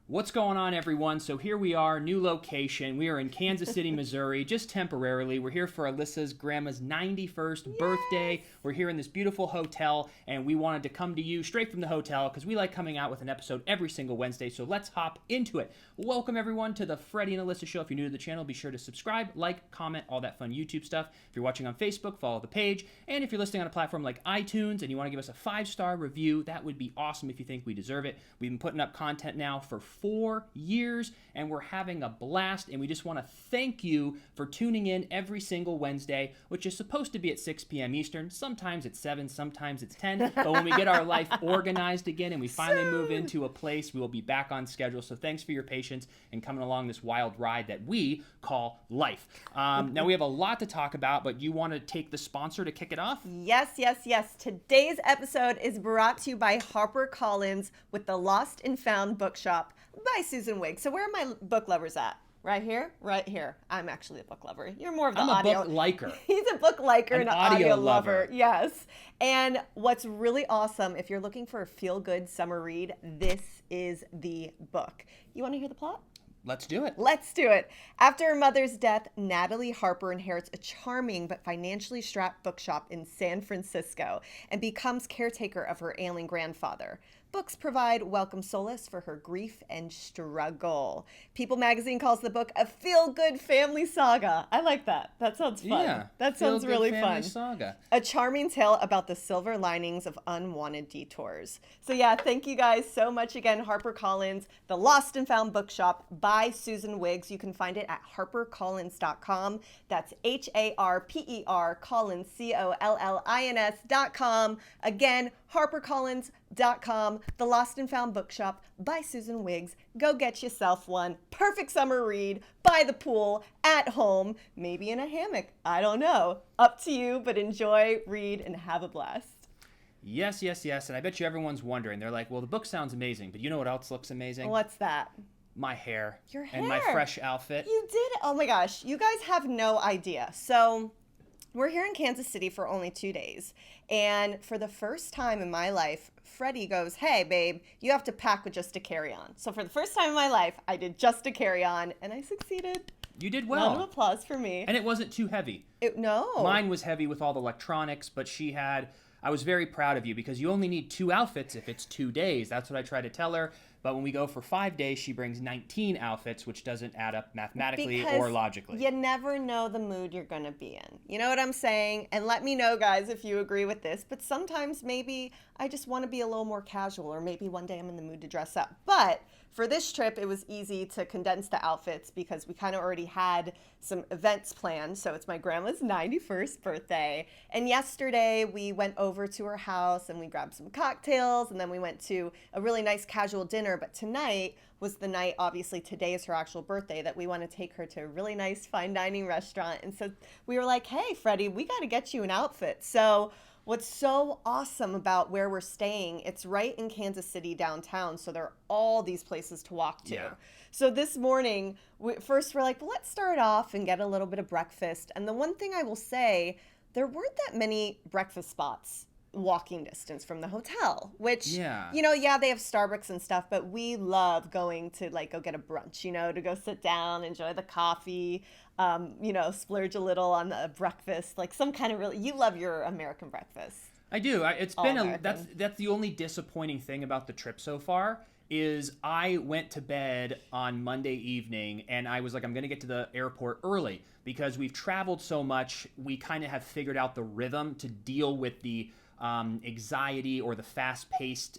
What's going on, everyone? So here we are, new location. We are in Kansas City, Missouri, just temporarily. We're here for Alyssa's grandma's 91st birthday. We're here in this beautiful hotel, and we wanted to come to you straight from the hotel because we like coming out with an episode every single Wednesday, so let's hop into it. Welcome, everyone, to the Freddie and Alyssa Show. If you're new to the channel, be sure to subscribe, like, comment, all that fun YouTube stuff. If you're watching on Facebook, follow the page. And if you're listening on a platform like iTunes and you want to give us a 5-star review, that would be awesome if you think we deserve it. We've been putting up content now for 4 years, and we're having a blast, and we just want to thank you for tuning in every single Wednesday, which is supposed to be at 6 p.m. Eastern. Sometimes it's 7, sometimes it's 10, but when we get our life organized again and we finally move into a place, we will be back on schedule. So thanks for your patience and coming along this wild ride that we call life. Now we have a lot to talk about, but you want to take the sponsor to kick it off? Yes. Today's episode is brought to you by HarperCollins with the Lost and Found Bookshop by Susan Wigg. So where are my book lovers at? Right here? Right here. I'm actually a book lover. You're more of the audio. I'm a book liker. He's a book liker and an audio lover. lover. Yes. And what's really awesome, if you're looking for a feel-good summer read, this is the book. You want to hear the plot? Let's do it. Let's do it. After her mother's death, Natalie Harper inherits a charming but financially strapped bookshop in San Francisco and becomes caretaker of her ailing grandfather. Books provide welcome solace for her grief and struggle. People magazine calls the book a feel-good family saga. I like that. That sounds fun. Yeah, that sounds really fun. Saga. A charming tale about the silver linings of unwanted detours. So yeah, thank you guys so much again. HarperCollins, The Lost and Found Bookshop by Susan Wiggs. You can find it at harpercollins.com. That's HARPER Collins, COLLINS.com. Again, HarperCollins.com, The Lost and Found Bookshop by Susan Wiggs. Go get yourself one. Perfect summer read by the pool, at home, maybe in a hammock. I don't know. Up to you, but enjoy, read, and have a blast. Yes. And I bet you everyone's wondering. They're like, well, the book sounds amazing, but you know what else looks amazing? What's that? My hair. Your hair. And my fresh outfit. You did? Oh my gosh. You guys have no idea. So we're here in Kansas City for only 2 days. And for the first time in my life, Freddie goes, hey, babe, you have to pack with just a carry-on. So for the first time in my life, I did just a carry-on, and I succeeded. You did well. Round of applause for me. And it wasn't too heavy. No. Mine was heavy with all the electronics, but I was very proud of you because you only need 2 outfits if it's 2 days. That's what I try to tell her. But when we go for 5 days, she brings 19 outfits, which doesn't add up mathematically or logically. You never know the mood you're going to be in. You know what I'm saying? And let me know, guys, if you agree with this. But sometimes maybe I just want to be a little more casual, or maybe one day I'm in the mood to dress up. But for this trip, it was easy to condense the outfits because we kind of already had some events planned. So it's my grandma's 91st birthday. And yesterday we went over to her house and we grabbed some cocktails, and then we went to a really nice casual dinner. But tonight was the night, obviously today is her actual birthday, that we want to take her to a really nice fine dining restaurant. And so we were like, hey, Freddie, we got to get you an outfit. So what's so awesome about where we're staying, it's right in Kansas City downtown, so there are all these places to walk to. Yeah. So this morning, first we're like, well, let's start off and get a little bit of breakfast. And the one thing I will say, there weren't that many breakfast spots walking distance from the hotel, which, they have Starbucks and stuff, but we love going to go get a brunch, to go sit down, enjoy the coffee, splurge a little on the breakfast, like some kind of you love your American breakfast. I do. That's the only disappointing thing about the trip so far is I went to bed on Monday evening and I was like, I'm going to get to the airport early because we've traveled so much. We kind of have figured out the rhythm to deal with the anxiety or the fast-paced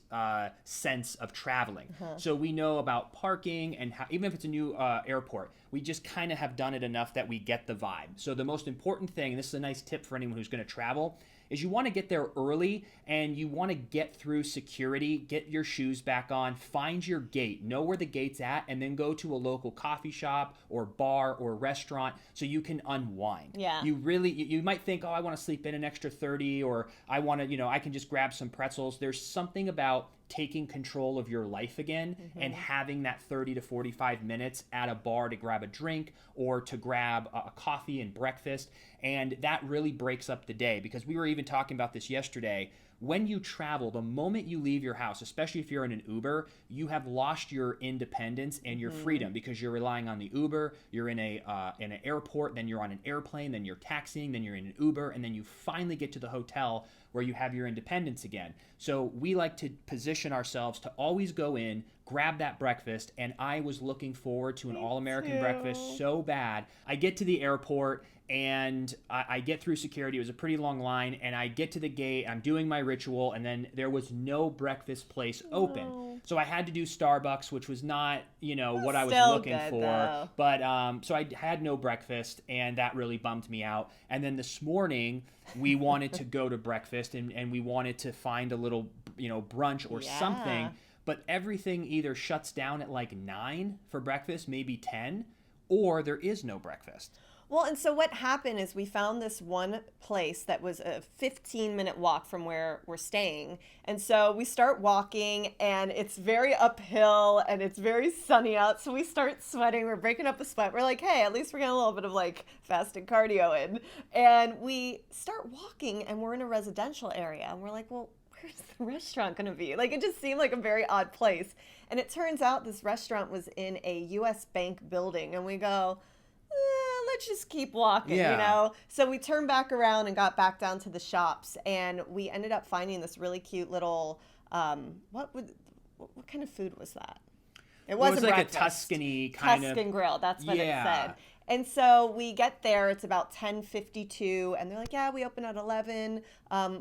sense of traveling. So we know about parking and even if it's a new airport, we just kind of have done it enough that we get the vibe. So the most important thing, and this is a nice tip for anyone who's going to travel, is you want to get there early and you want to get through security, get your shoes back on, find your gate, know where the gate's at, and then go to a local coffee shop or bar or restaurant so you can unwind. Yeah. You might think, oh, I want to sleep in an extra 30 or I want to, I can just grab some pretzels. There's something about taking control of your life again and having that 30 to 45 minutes at a bar to grab a drink or to grab a coffee and breakfast. And that really breaks up the day because we were even talking about this yesterday. when you travel, the moment you leave your house, especially if you're in an Uber, you have lost your independence and your freedom because you're relying on the Uber. You're in an airport, then you're on an airplane, then you're taxiing, then you're in an Uber, and then you finally get to the hotel where you have your independence again. So we like to position ourselves to always go in, grab that breakfast, and I was looking forward to an all-American breakfast so bad. I get to the airport, and I get through security. It was a pretty long line, and I get to the gate. I'm doing my ritual, and then there was no breakfast place open. No. So I had to do Starbucks, which was not, what I was Still looking good, for. though. But so I had no breakfast, and that really bummed me out. And then this morning, we wanted to go to breakfast, and we wanted to find a little, brunch or something. But everything either shuts down at like 9 for breakfast, maybe 10, or there is no breakfast. Well, and so what happened is we found this one place that was a 15-minute walk from where we're staying. And so we start walking, and it's very uphill, and it's very sunny out. So we start sweating. We're breaking up a sweat. We're like, hey, at least we're getting a little bit of like fasted cardio in. And we start walking, and we're in a residential area. And we're like, well, where's the restaurant going to be? Like, it just seemed like a very odd place. And it turns out this restaurant was in a U.S. Bank building. And we go, let's just keep walking, So we turned back around and got back down to the shops, and we ended up finding this really cute little, what kind of food was that? It wasn't like breakfast. A Tuscany kind of. Tuscan grill, that's what it said. And so we get there, it's about 10:52, and they're like, yeah, we open at 11.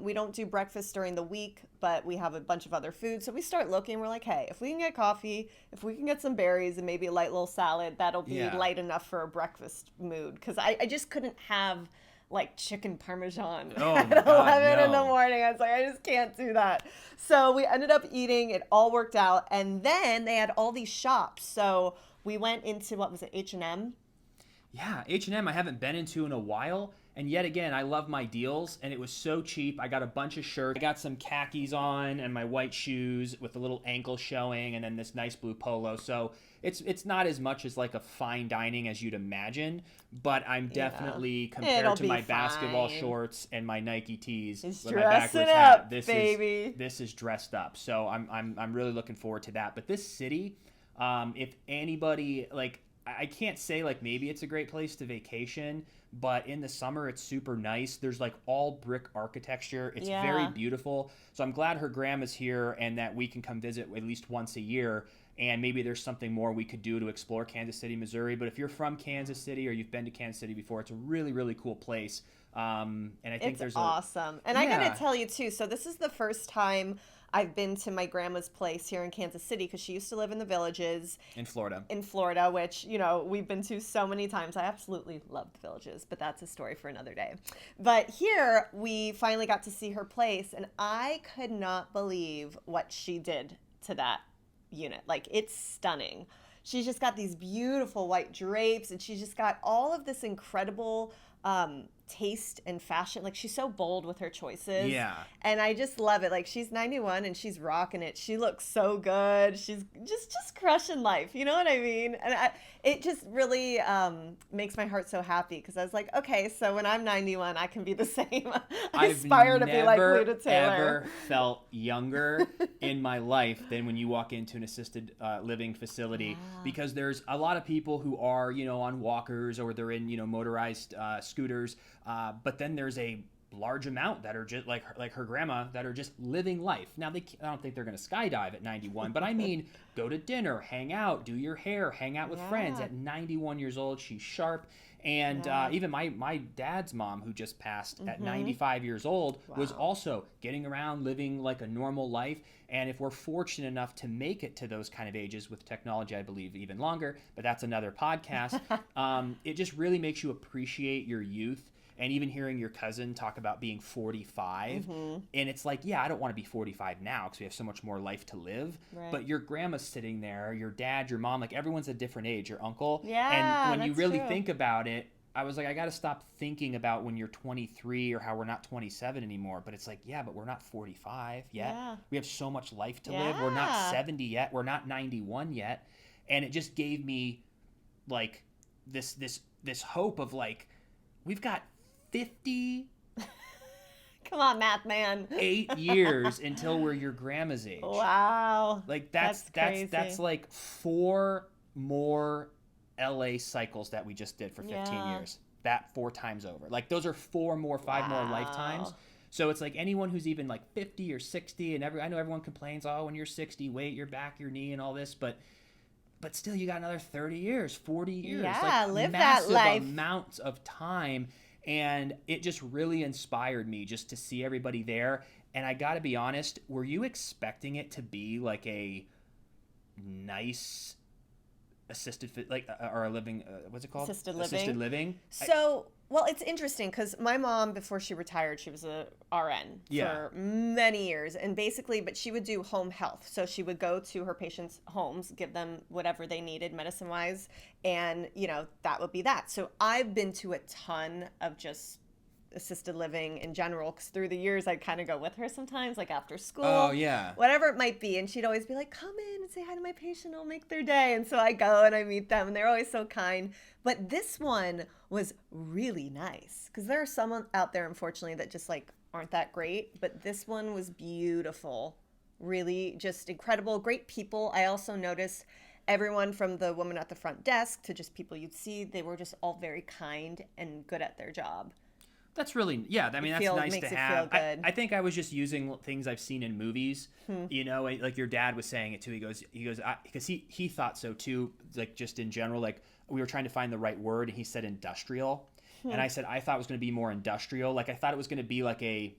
We don't do breakfast during the week, but we have a bunch of other food. So we start looking, we're like, hey, if we can get coffee, if we can get some berries and maybe a light little salad, that'll be light enough for a breakfast mood. Because I just couldn't have like chicken parmesan at 11 in the morning. I was like, I just can't do that. So we ended up eating, it all worked out. And then they had all these shops. So we went into, what was it, H&M? Yeah, H&M I haven't been into in a while, and yet again, I love my deals, and it was so cheap. I got a bunch of shirts. I got some khakis on and my white shoes with a little ankle showing, and then this nice blue polo. So it's not as much as like a fine dining as you'd imagine, but I'm definitely, compared to my basketball shorts and my Nike tees with my backwards hat, this is dressed up. So I'm really looking forward to that. But this city, if anybody, like, I can't say like maybe it's a great place to vacation, but in the summer it's super nice. There's like all brick architecture. It's very beautiful. So I'm glad her grandma's here and that we can come visit at least once a year. And maybe there's something more we could do to explore Kansas City, Missouri. But if you're from Kansas City or you've been to Kansas City before, it's a really, really cool place. And I think it's awesome. And I got to tell you too, so this is the first time I've been to my grandma's place here in Kansas City because she used to live in the Villages. In Florida, which, we've been to so many times. I absolutely love the Villages, but that's a story for another day. But here, we finally got to see her place, and I could not believe what she did to that unit. Like, it's stunning. She's just got these beautiful white drapes, and she's just got all of this incredible taste and fashion. Like, she's so bold with her choices. Yeah. And I just love it. Like, she's 91 and she's rocking it. She looks so good. She's just crushing life. You know what I mean? And it just really makes my heart so happy because I was like, okay, so when I'm 91, I can be the same. I aspire to be like Luda Taylor. I've never felt younger in my life than when you walk into an assisted living facility because there's a lot of people who are, on walkers or they're in, motorized scooters. But then there's a large amount that are just like her grandma that are just living life. Now, I don't think they're going to skydive at 91, but I mean, go to dinner, hang out, do your hair, hang out with friends. At 91 years old, she's sharp. And even my dad's mom, who just passed at 95 years old, was also getting around, living like a normal life. And if we're fortunate enough to make it to those kind of ages with technology, I believe even longer, but that's another podcast, it just really makes you appreciate your youth. And even hearing your cousin talk about being 45, and it's like, yeah, I don't want to be 45 now because we have so much more life to live. Right. But your grandma's sitting there, your dad, your mom, like everyone's a different age, your uncle. Yeah, and when you really think about it, I was like, I got to stop thinking about when you're 23 or how we're not 27 anymore. But it's like, yeah, but we're not 45 yet. Yeah. We have so much life to live. We're not 70 yet. We're not 91 yet. And it just gave me like this hope of like, we've got 50 Come on, math man. 8 years until we're your grandma's age. Wow. Like that's like 4 more LA cycles that we just did for 15 years. That 4 times over. Like those are 5 more lifetimes. So it's like anyone who's even like 50 or 60, and I know everyone complains, oh, when you're 60, wait, your back, your knee, and all this, but still, you got another 30 years, 40 years. Yeah, like live that life. Massive amounts of time, and it just really inspired me just to see everybody there. And I got to be honest, were you expecting it to be like a nice or a living, what's it called? Assisted living. So, well, it's interesting because my mom, before she retired, she was a RN for many years. And basically, but she would do home health. So she would go to her patients' homes, give them whatever they needed medicine-wise. And, that would be that. So I've been to a ton of just assisted living in general, because through the years I'd kind of go with her sometimes, like after school, whatever it might be, and she'd always be like, come in and say hi to my patient, I'll make their day. And so I go and I meet them, and they're always so kind. But this one was really nice, because there are some out there, unfortunately, that just like aren't that great, but this one was beautiful, really just incredible, great people. I also noticed everyone from the woman at the front desk to just people you'd see, they were just all very kind and good at their job. That's really, that's nice to have. I think I was just using things I've seen in movies, like your dad was saying it too. He goes, because he thought so too, like just in general, like we were trying to find the right word, and he said industrial. And I said, I thought it was going to be more industrial. Like I thought it was going to be like a,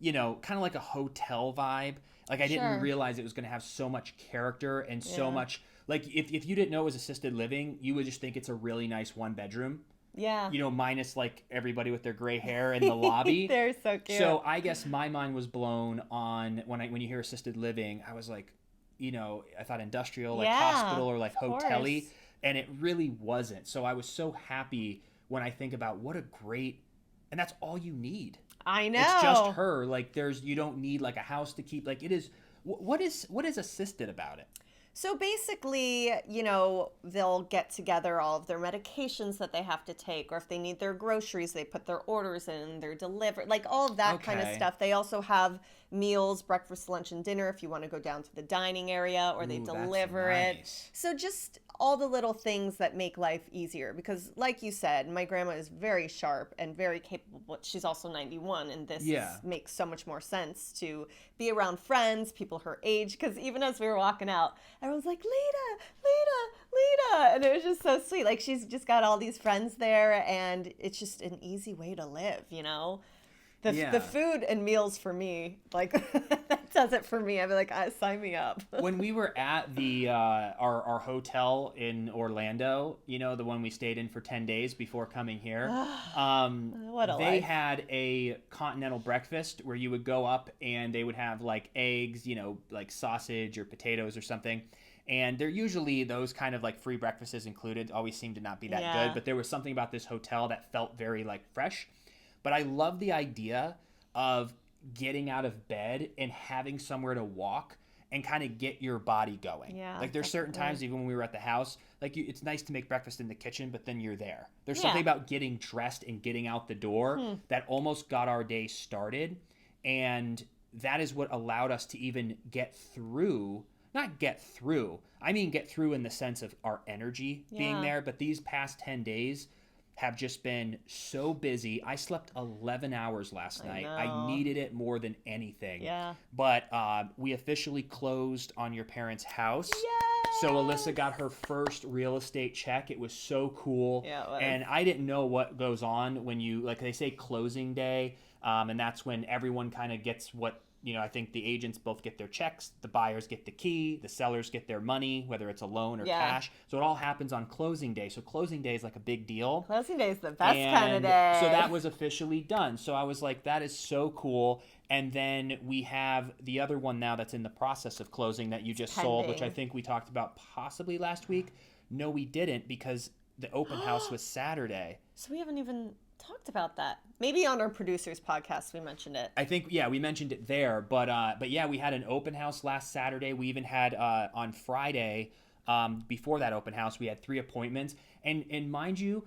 kind of like a hotel vibe. Like I didn't realize it was going to have so much character and so much, like if you didn't know it was assisted living, you would just think it's a really nice 1-bedroom. Yeah. Minus like everybody with their gray hair in the lobby. They're so cute. So I guess my mind was blown on when you hear assisted living, I was like, I thought industrial, like hospital or like hotel-y, and it really wasn't. So I was so happy when I think about what a great, and that's all you need. I know. It's just her. Like you don't need like a house to keep. Like it is. What is assisted about it? So basically, they'll get together all of their medications that they have to take, or if they need their groceries, they put their orders in, they're delivered, like all of that kind of stuff. They also have meals, breakfast, lunch, and dinner if you want to go down to the dining area, or they deliver it. So just all the little things that make life easier, because like you said, my grandma is very sharp and very capable, but she's also 91, and this makes so much more sense to be around friends, people her age, because even as we were walking out, everyone's like, Lita, and it was just so sweet. Like she's just got all these friends there, and it's just an easy way to live, The food and meals for me, like that does it for me. I'd be like, sign me up. When we were at the our hotel in Orlando, the one we stayed in for 10 days before coming here, they had a continental breakfast where you would go up and they would have like eggs, like sausage or potatoes or something. And they're usually those kind of like free breakfasts included. Always seem to not be that good. But there was something about this hotel that felt very like fresh. But I love the idea of getting out of bed and having somewhere to walk and kind of get your body going. Yeah, like there's certain times, even when we were at the house, like it's nice to make breakfast in the kitchen, but then you're there. There's something about getting dressed and getting out the door that almost got our day started. And that is what allowed us to even get through. Not get through. I mean, get through in the sense of our energy being there. But these past 10 days have just been so busy. I slept 11 hours last night. I needed it more than anything. Yeah. But we officially closed on your parents' house. Yay! So Alyssa got her first real estate check. It was so cool. Yeah, it was. And I didn't know what goes on when you, like they say closing day, and that's when everyone kind of gets what, I think the agents both get their checks, the buyers get the key, the sellers get their money, whether it's a loan or cash. So it all happens on closing day. So closing day is like a big deal. Closing day is the best kind of day. So that was officially done. So I was like, that is so cool. And then we have the other one now that's in the process of closing that you just sold, which I think we talked about possibly last week. No, we didn't, because the open house was Saturday. So we haven't even talked about that. Maybe on our producers podcast we mentioned it. I think we mentioned it there, but yeah, we had an open house last Saturday. We even had on Friday, before that open house, we had 3 appointments, and mind you,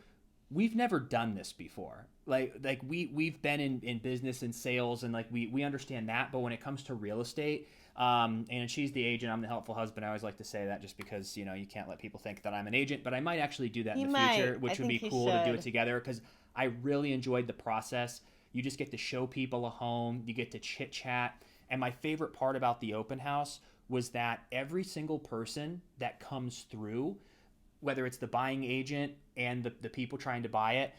we've never done this before. Like we've been in business and sales, and like we understand that. But when it comes to real estate, and she's the agent, I'm the helpful husband. I always like to say that just because, you can't let people think that I'm an agent, but I might actually do that in the future, which would be cool to do it together, because I really enjoyed the process. You just get to show people a home, you get to chit chat. And my favorite part about the open house was that every single person that comes through, whether it's the buying agent and the people trying to buy it,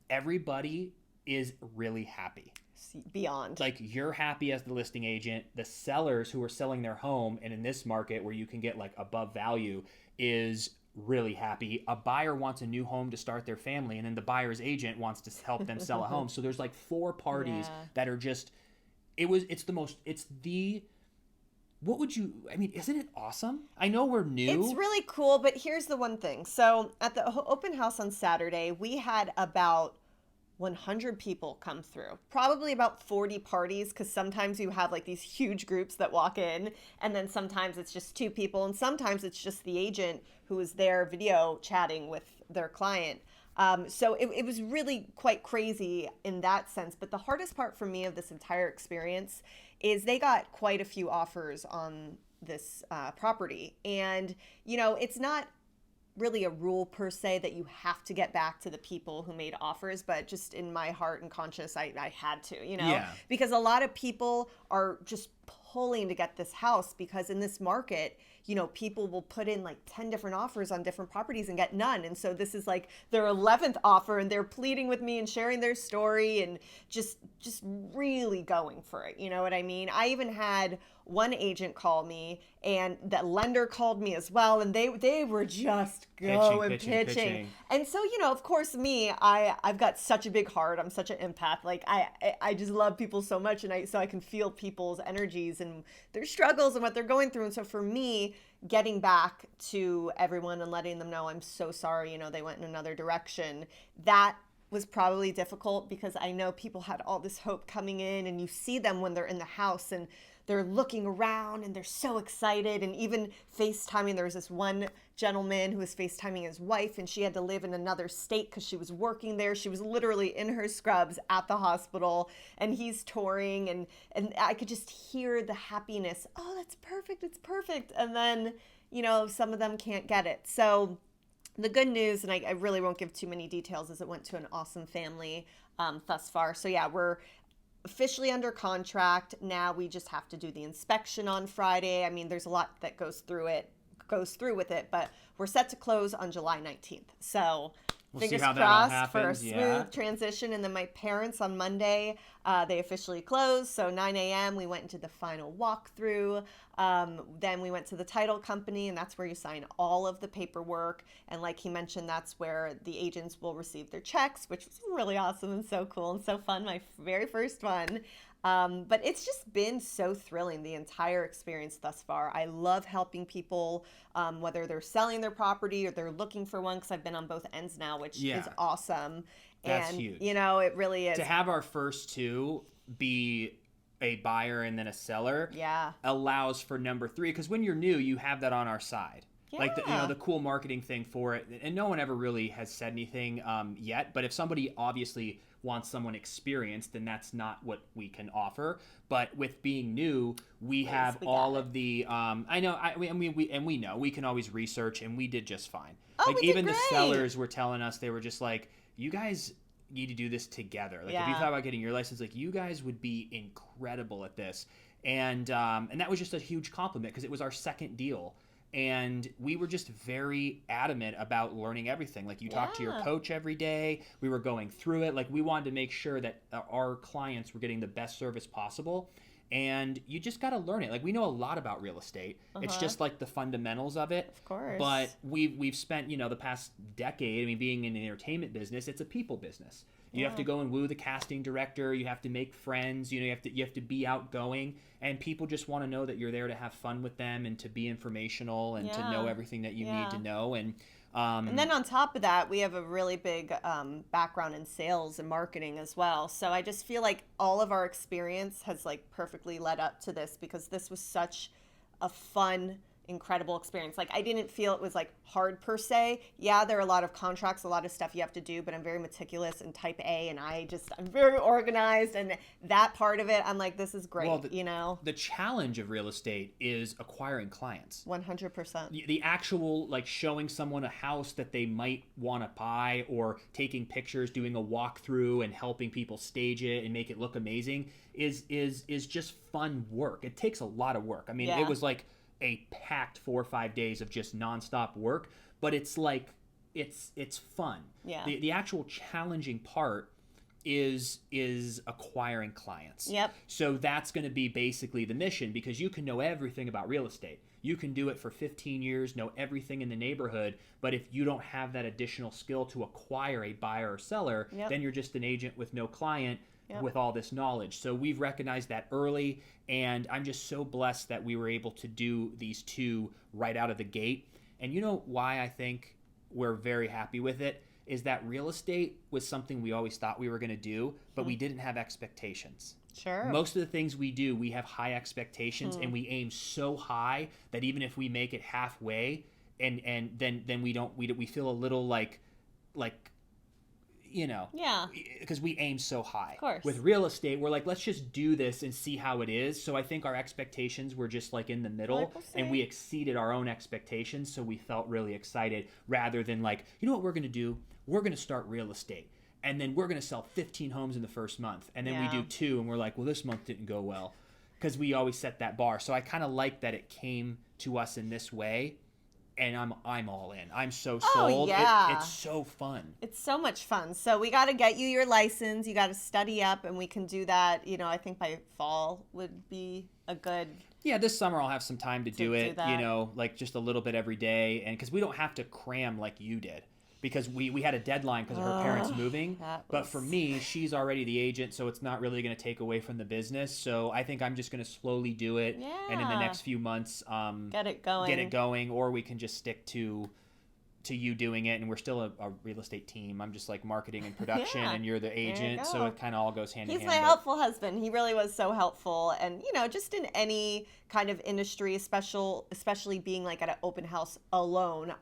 everybody is really happy. Beyond. Like, you're happy as the listing agent. The sellers who are selling their home, and in this market where you can get like above value, is really happy. A buyer wants a new home to start their family, and then the buyer's agent wants to help them sell a home. So there's like 4 parties that are just, what would you, isn't it awesome? I know we're new. It's really cool, but here's the one thing. So at the open house on Saturday, we had about 100 people come through, probably about 40 parties, because sometimes you have like these huge groups that walk in, and then sometimes it's just 2 people, and sometimes it's just the agent who is there video chatting with their client. So it was really quite crazy in that sense. But the hardest part for me of this entire experience is they got quite a few offers on this property. And, it's not really a rule per se that you have to get back to the people who made offers, but just in my heart and conscience, I had to, because a lot of people are just pulling to get this house, because in this market, people will put in like 10 different offers on different properties and get none. And so this is like their 11th offer, and they're pleading with me and sharing their story and just really going for it. You know what I mean? I even had one agent call me, and that lender called me as well, and they were just going pitching. And so, of course, me, I've got such a big heart. I'm such an empath. Like I just love people so much, and so I can feel people's energies and their struggles and what they're going through. And so for me, getting back to everyone and letting them know I'm so sorry, they went in another direction, that was probably difficult, because I know people had all this hope coming in, and you see them when they're in the house and they're looking around and they're so excited. And even FaceTiming, there was this one gentleman who was FaceTiming his wife, and she had to live in another state because she was working there. She was literally in her scrubs at the hospital, and he's touring, and I could just hear the happiness. Oh, that's perfect. It's perfect. And then, some of them can't get it. So the good news, and I really won't give too many details, is it went to an awesome family thus far. So yeah, we're officially under contract. Now we just have to do the inspection on Friday. There's a lot that goes through with it, but we're set to close on July 19th. So fingers crossed for a smooth transition. And then my parents on Monday, they officially closed. So 9 a.m. we went into the final walkthrough. Then we went to the title company, and that's where you sign all of the paperwork. And like he mentioned, that's where the agents will receive their checks, which was really awesome and so cool and so fun. My very first one. But it's just been so thrilling, the entire experience thus far. I love helping people, whether they're selling their property or they're looking for one, because I've been on both ends now, which is awesome. That's huge. It really is. To have our first 2 be a buyer and then a seller allows for number 3, because when you're new, you have that on our side. Yeah. Like the cool marketing thing for it, and no one ever really has said anything yet. But if somebody obviously wants someone experienced, then that's not what we can offer. But with being new, we have all of the. I know. We know we can always research, and we did just fine. Oh, like even the sellers were telling us, they were just like, you guys need to do this together. Like if you thought about getting your license, like you guys would be incredible at this. And that was just a huge compliment, because it was our second deal. And we were just very adamant about learning everything. Like you talk to your coach every day. We were going through it. Like we wanted to make sure that our clients were getting the best service possible. And you just got to learn it. Like we know a lot about real estate. It's just like the fundamentals of it. Of course. But we've spent, the past decade, being in the entertainment business, it's a people business. You have to go and woo the casting director. You have to make friends. You have to be outgoing, and people just want to know that you're there to have fun with them and to be informational and to know everything that you need to know. And then on top of that, we have a really big background in sales and marketing as well. So I just feel like all of our experience has like perfectly led up to this, because this was such a fun incredible experience. Like, I didn't feel it was like hard per se. Yeah, there are a lot of contracts, a lot of stuff you have to do, but I'm very meticulous and type A, and I'm very organized, and that part of it, I'm like, this is great. Well, the challenge of real estate is acquiring clients. 100%. The actual, like, showing someone a house that they might want to buy, or taking pictures, doing a walkthrough and helping people stage it and make it look amazing is just fun work. It takes a lot of work. I mean, it was like a packed 4 or 5 days of just nonstop work, but it's like, it's fun. Yeah. The actual challenging part is acquiring clients. Yep. So that's going to be basically the mission, because you can know everything about real estate. You can do it for 15 years, know everything in the neighborhood, but if you don't have that additional skill to acquire a buyer or seller, then you're just an agent with no client with all this knowledge. So we've recognized that early, and I'm just so blessed that we were able to do these two right out of the gate. And you know why I think we're very happy with it is that real estate was something we always thought we were going to do, but we didn't have expectations. Sure. Most of the things we do, we have high expectations, and we aim so high that even if we make it halfway, and then we feel a little like because we aim so high. Of course. With real estate, we're like, let's just do this and see how it is. So I think our expectations were just like in the middle, and we exceeded our own expectations. So we felt really excited, rather than like, you know what we're going to do? We're going to start real estate, and then we're going to sell 15 homes in the first month. And then we do 2, and we're like, well, this month didn't go well, because we always set that bar. So I kind of like that it came to us in this way. And I'm all in. I'm so sold. It's so fun. It's so much fun. So we got to get you your license. You got to study up, and we can do that. I think by fall would be a good. Yeah, this summer I'll have some time to do it. Like just a little bit every day, and because we don't have to cram like you did. Because we had a deadline because of her parents moving. But for me, she's already the agent, so it's not really going to take away from the business. So I think I'm just going to slowly do it. Yeah. And in the next few months, get it going. Or we can just stick to you doing it. And we're still a real estate team. I'm just like marketing and production, and you're the agent. So it kind of all goes hand in hand. He's my helpful husband. He really was so helpful. And, just in any kind of industry, especially being like at an open house alone,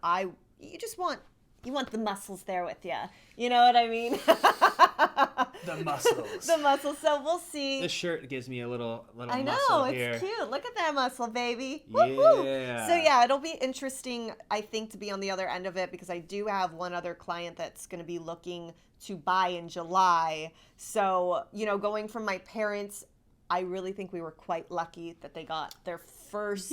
you want the muscles there with you. You know what I mean? The muscles. The muscles. So we'll see. This shirt gives me a little I know, muscle it's cute. Look at that muscle, baby. Yeah. Woo-hoo. So yeah, it'll be interesting, I think, to be on the other end of it, because I do have one other client that's going to be looking to buy in July. So, going from my parents, I really think we were quite lucky that they got their first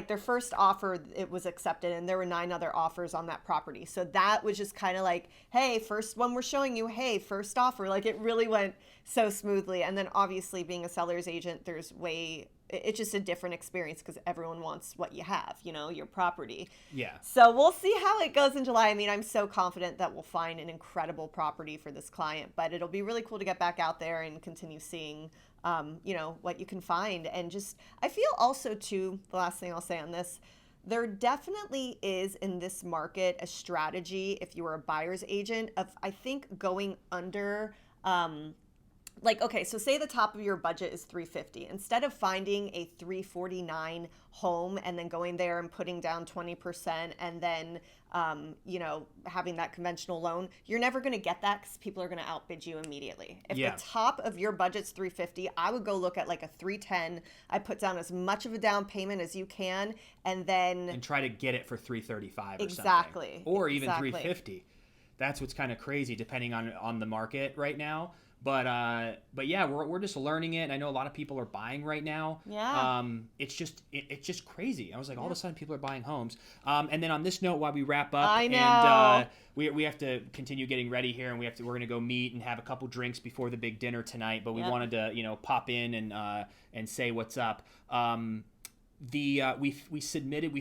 their first offer, it was accepted, and there were 9 other offers on that property. So that was just kind of like, hey, first one we're showing you, hey, first offer. Like, it really went so smoothly. And then obviously being a seller's agent, it's just a different experience, because everyone wants what you have, your property. Yeah. So we'll see how it goes in July. I mean, I'm so confident that we'll find an incredible property for this client, but it'll be really cool to get back out there and continue seeing what you can find. And just, I feel also too, the last thing I'll say on this, there definitely is in this market a strategy, if you were a buyer's agent, of, I think, going under, okay, so say the top of your budget is $350. Instead of finding a $349 home and then going there and putting down 20% and then, having that conventional loan, you're never going to get that, because people are going to outbid you immediately. If the top of your budget's $350, I would go look at like a $310. I put down as much of a down payment as you can, and try to get it for $335 or something. Or even $350. That's what's kind of crazy, depending on the market right now. But yeah, we're just learning it. And I know a lot of people are buying right now. Yeah. It's just crazy. I was like, all of a sudden people are buying homes. And then on this note, while we wrap up, I know. And we have to continue getting ready here, and we're gonna go meet and have a couple drinks before the big dinner tonight. But we wanted to pop in and say what's up. We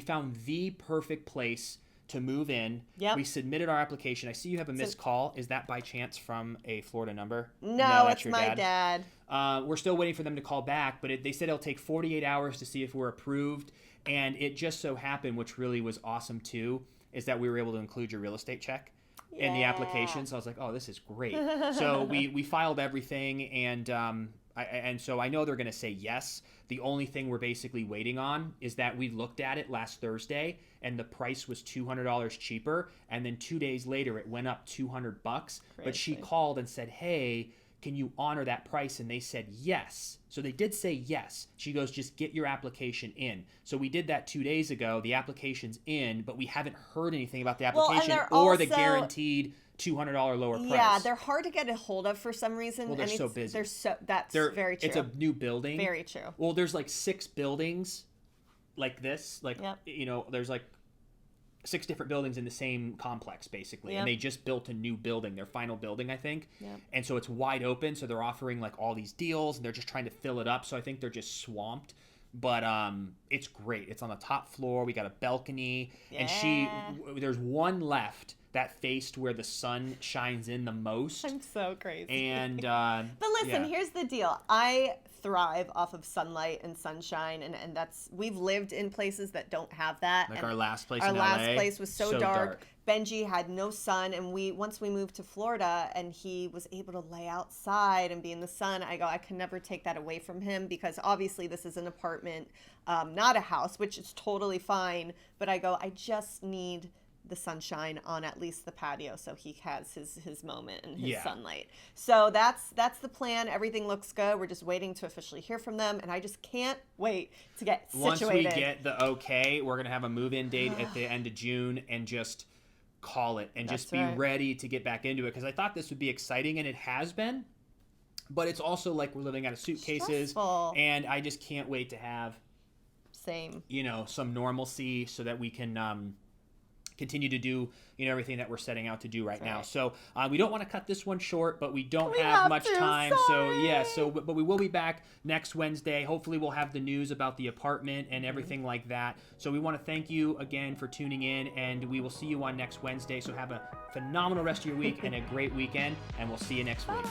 found the perfect place to move in. Yep. We submitted our application. I see you have a missed call. Is that by chance from a Florida number? No, it's my dad. We're still waiting for them to call back, but they said it'll take 48 hours to see if we're approved. And it just so happened, which really was awesome too, is that we were able to include your real estate check in the application. So I was like, oh, this is great. So we filed everything, and And so I know they're going to say yes. The only thing we're basically waiting on is that we looked at it last Thursday and the price was $200 cheaper. And then 2 days later, it went up $200. But she called and said, hey, can you honor that price? And they said yes. So they did say yes. She goes, just get your application in. So we did that 2 days ago. The application's in, but we haven't heard anything about the application or the guaranteed $200 lower price. Yeah, they're hard to get a hold of for some reason. Well, they're so busy. That's very true. It's a new building. Very true. Well, there's like 6 buildings like this. Like, there's like 6 different buildings in the same complex, basically. Yep. And they just built a new building, their final building, I think. Yep. And so it's wide open. So they're offering like all these deals and they're just trying to fill it up. So I think they're just swamped. But it's great. It's on the top floor. We got a balcony. Yeah. And there's one left that faced where the sun shines in the most. I'm so crazy. And but listen, here's the deal. I thrive off of sunlight and sunshine, and that's, we've lived in places that don't have that. Like our last place in LA. Our last place was so dark. Benji had no sun, and once we moved to Florida and he was able to lay outside and be in the sun, I can never take that away from him, because obviously this is an apartment, not a house, which is totally fine. But I just need the sunshine on at least the patio so he has his moment and his sunlight. So that's the plan. Everything looks good. We're just waiting to officially hear from them, and I just can't wait to get situated. Once we get the okay, we're going to have a move-in date at the end of June and just call it and just be ready to get back into it, because I thought this would be exciting, and it has been, but it's also like we're living out of suitcases. Stressful. And I just can't wait to have some normalcy so that we can continue to do everything that we're setting out to do right now. So we don't want to cut this one short, but we don't have much time. Sorry. But we will be back next Wednesday. Hopefully we'll have the news about the apartment and everything like that. So we want to thank you again for tuning in, and we will see you on next Wednesday. So have a phenomenal rest of your week and a great weekend, and we'll see you next week.